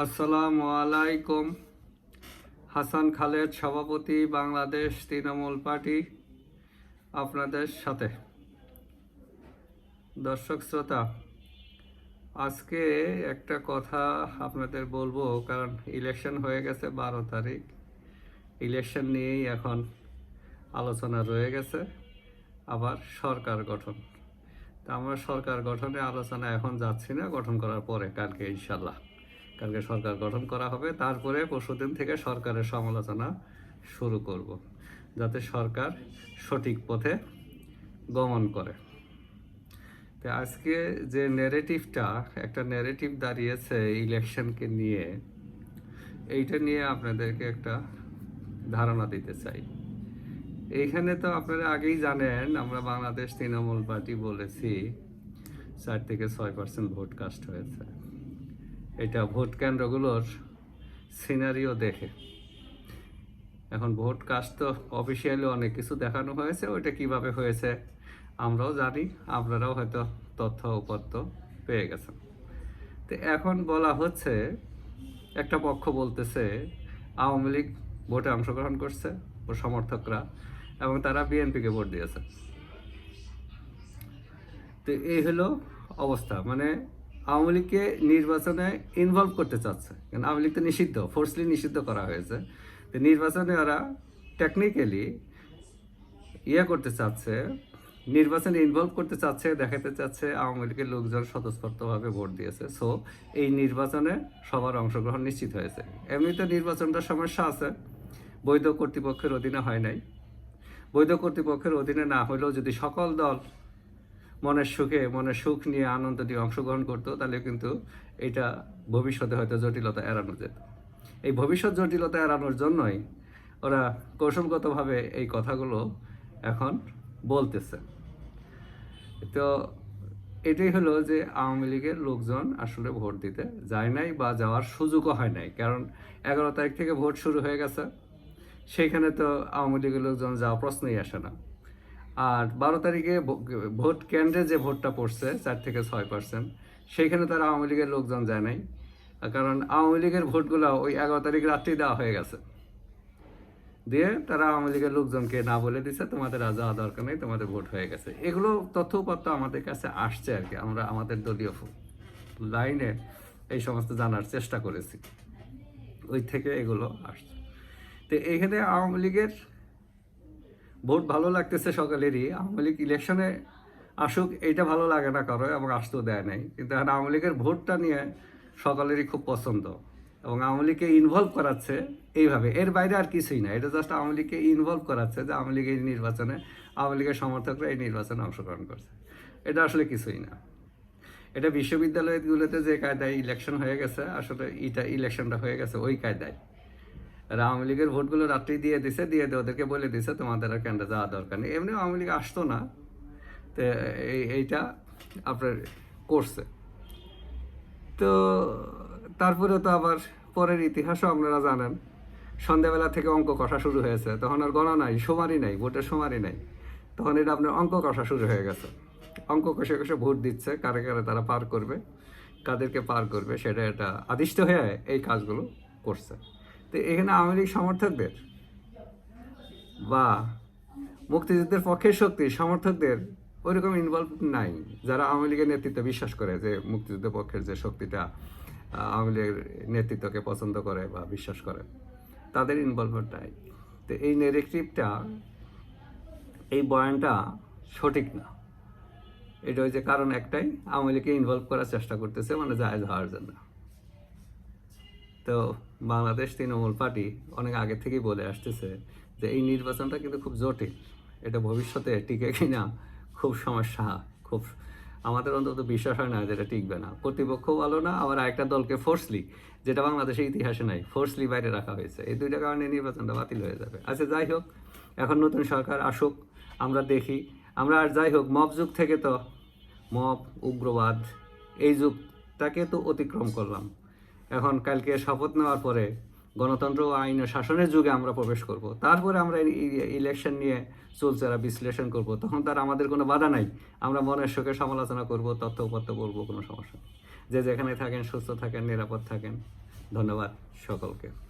আসসালামু আলাইকুম। হাসান খালেদ, সভাপতি, বাংলাদেশ তৃণমূল পার্টি, আপনাদের সাথে। দর্শক শ্রোতা, আজকে একটা কথা আপনাদের বলবো, কারণ ইলেকশন হয়ে গেছে 12 তারিখ। ইলেকশন নিয়েই এখন আলোচনা রয়ে গেছে। আবার সরকার গঠন, তা আমরা সরকার গঠনে আলোচনা এখন যাচ্ছি না, গঠন করার পরে কালকে ইনশাল্লাহ কালকে সরকার গঠন করা হবে। তারপরে পরশুদিন থেকে সরকারের সমালোচনা শুরু করব, যাতে সরকার সঠিক পথে গমন করে। তো আজকে যে একটা ন্যারেটিভ দাঁড়িয়েছে ইলেকশনকে নিয়ে, এইটা নিয়ে আপনাদেরকে একটা ধারণা দিতে চাই। এইখানে তো আপনারা আগেই জানেন, আমরা বাংলাদেশ তৃণমূল পার্টি বলেছি 4 থেকে 6% ভোট কাস্ট হয়েছে। এটা ভোট কেন্দ্রগুলোর সিনারিও দেখে। এখন ভোট কাস্ট তো অফিসিয়ালি অনেক কিছু দেখানো হয়েছে, ওইটা কিভাবে হয়েছে আমরাও জানি, আপনারাও হয়তো তথ্য উপাত্ত পেয়ে গেছেন। তো এখন বলা হচ্ছে, একটা পক্ষ বলতেছে আওয়ামী লীগ ভোটে অংশগ্রহণ করছে, ওর সমর্থকরা, এবং তারা বিএনপিকে ভোট দিয়েছে। তো এই হলো অবস্থা, মানে আওয়ামী লীগকে নির্বাচনে ইনভলভ করতে চাচ্ছে, কারণ আওয়ামী লীগ তো নিষিদ্ধ, ফোর্সলি নিষিদ্ধ করা হয়েছে। তো নির্বাচনে ওরা টেকনিক্যালি করতে চাচ্ছে, নির্বাচনে ইনভলভ করতে চাচ্ছে, দেখাতে চাচ্ছে আওয়ামী লীগের লোকজন স্বতঃস্ফূর্তভাবে ভোট দিয়েছে। সো এই নির্বাচনে সবার অংশগ্রহণ নিশ্চিত হয়েছে। এমনিতে নির্বাচনটা সমস্যা আছে, বৈধ কর্তৃপক্ষের অধীনে হয় নাই। বৈধ কর্তৃপক্ষের অধীনে না হলেও যদি সকল দল মনের সুখ নিয়ে আনন্দ দিয়ে অংশগ্রহণ করতো, তাহলে কিন্তু এটা ভবিষ্যতে হয়তো জটিলতা এড়ানো যেত। এই ভবিষ্যৎ জটিলতা এড়ানোর জন্যই ওরা কৌশলগতভাবে এই কথাগুলো এখন বলতেছে। তো এটাই হলো যে আওয়ামী লীগের লোকজন আসলে ভোট দিতে যায় নাই, বা যাওয়ার সুযোগও হয় নাই, কারণ 11 তারিখ থেকে ভোট শুরু হয়ে গেছে। সেইখানে তো আওয়ামী লীগের লোকজন যাওয়া প্রশ্নই আসে না। আর 12 তারিখে ভোট কেন্দ্রে যে ভোটটা পড়ছে 4 থেকে 6%, সেইখানে তারা আওয়ামী লীগের লোকজন যায় নাই, কারণ আওয়ামী লীগের ভোটগুলো ওই 11 তারিখ রাত্রেই দেওয়া হয়ে গেছে। দিয়ে তারা আওয়ামী লীগের লোকজনকে না বলে দিচ্ছে তোমাদের আর যাওয়া দরকার নেই, তোমাদের ভোট হয়ে গেছে। এগুলো তথ্যপত্র আমাদের কাছে আসছে আর কি, আমরা আমাদের দলীয় লাইনে এই সমস্ত জানার চেষ্টা করেছি, ওই থেকে এগুলো আসছে। তো এইখানে আওয়ামী লীগের ভোট ভালো লাগতেছে সকালেরই, আওয়ামী লীগ ইলেকশনে আসুক এইটা ভালো লাগে না কারো, এবং আসতেও দেয় নাই। কিন্তু এখন আওয়ামী লীগের ভোটটা নিয়ে সকালেরই খুব পছন্দ, এবং আওয়ামী লীগকে ইনভলভ করাচ্ছে এইভাবে, এর বাইরে আর কিছুই না। এটা জাস্ট আওয়ামী লীগকে ইনভলভ করাচ্ছে যে আওয়ামী লীগ এই নির্বাচনে, আওয়ামী লীগের সমর্থকরা এই নির্বাচনে অংশগ্রহণ করছে। এটা আসলে কিছুই না। এটা বিশ্ববিদ্যালয়গুলোতে যে কায়দায় ইলেকশন হয়ে গেছে, আসলে ইলেকশনটা হয়ে গেছে ওই কায়দায়। আর আওয়ামী লীগের ভোটগুলো রাত্রেই দিয়ে দিয়ে ওদেরকে বলে দিছে তোমাদের আর কেন্দ্রে যাওয়া দরকার নেই। এমনি আওয়ামী লীগ আসতো না, তো এইটা আপনার করছে। তো তারপরে তো আবার পরের ইতিহাসও আপনারা জানেন, সন্ধ্যাবেলা থেকে অঙ্ক কষা শুরু হয়েছে, তখন আর গণনা নাই, সুমারি নাই, ভোটের সুমারি নাই, তখন এটা আপনার অঙ্ক কষা শুরু হয়ে গেছে। অঙ্ক কষে কষে ভোট দিচ্ছে, কারে কারে তারা পার করবে, কাদেরকে পার করবে, সেটা এটা আদিষ্ট হয়ে এই কাজগুলো করছে। তো এখানে আওয়ামী লীগ সমর্থকদের বা মুক্তিযুদ্ধের পক্ষের শক্তি সমর্থকদের ওইরকম ইনভলভ নাই। যারা আওয়ামী লীগের নেতৃত্বে বিশ্বাস করে, যে মুক্তিযুদ্ধের পক্ষের যে শক্তিটা আওয়ামী লীগের নেতৃত্বকে পছন্দ করে বা বিশ্বাস করে, তাদের ইনভলভমেন্ট নাই। তো এই নেগেটিভটা, এই বয়ানটা সঠিক না। এটা হচ্ছে কারণ একটাই, আওয়ামী লীগকে ইনভলভ করার চেষ্টা করতেছে, মানে জায়েজ হওয়ার জন্য। তো বাংলাদেশ তৃণমূল পার্টি অনেক আগে থেকেই বলে আসতেছে যে এই নির্বাচনটা কিন্তু খুব জটিল, এটা ভবিষ্যতে টিকে কিনা খুব সমস্যা, খুব আমাদের অন্তত বিশ্বাস হয় না যেটা টিকবে না। কর্তৃপক্ষ ভালো না, আবার একটা দলকে ফোর্সলি, যেটা বাংলাদেশের ইতিহাসে নাই, ফোর্সলি বাইরে রাখা হয়েছে। এই দুইটা কারণে নির্বাচনটা বাতিল হয়ে যাবে। আচ্ছা যাই হোক, এখন নতুন সরকার আসুক, আমরা দেখি। আমরা আর যাই হোক, মব যুগ থেকে তো, মব উগ্রবাদ এই যুগটাকে তো অতিক্রম করলাম। এখন কালকে শপথ নেওয়ার পরে গণতন্ত্র ও আইন ও শাসনের যুগে আমরা প্রবেশ করব। তারপরে আমরা ইলেকশন নিয়ে চলছেরা বিশ্লেষণ করব, তখন তার আমাদের কোনো বাধা নাই। আমরা মনের সুখে সমালোচনা করব, তথ্য উপাত্ত বলবো, কোনো সমস্যা নেই। যে যেখানে থাকেন সুস্থ থাকেন, নিরাপদ থাকেন, ধন্যবাদ সকলকে।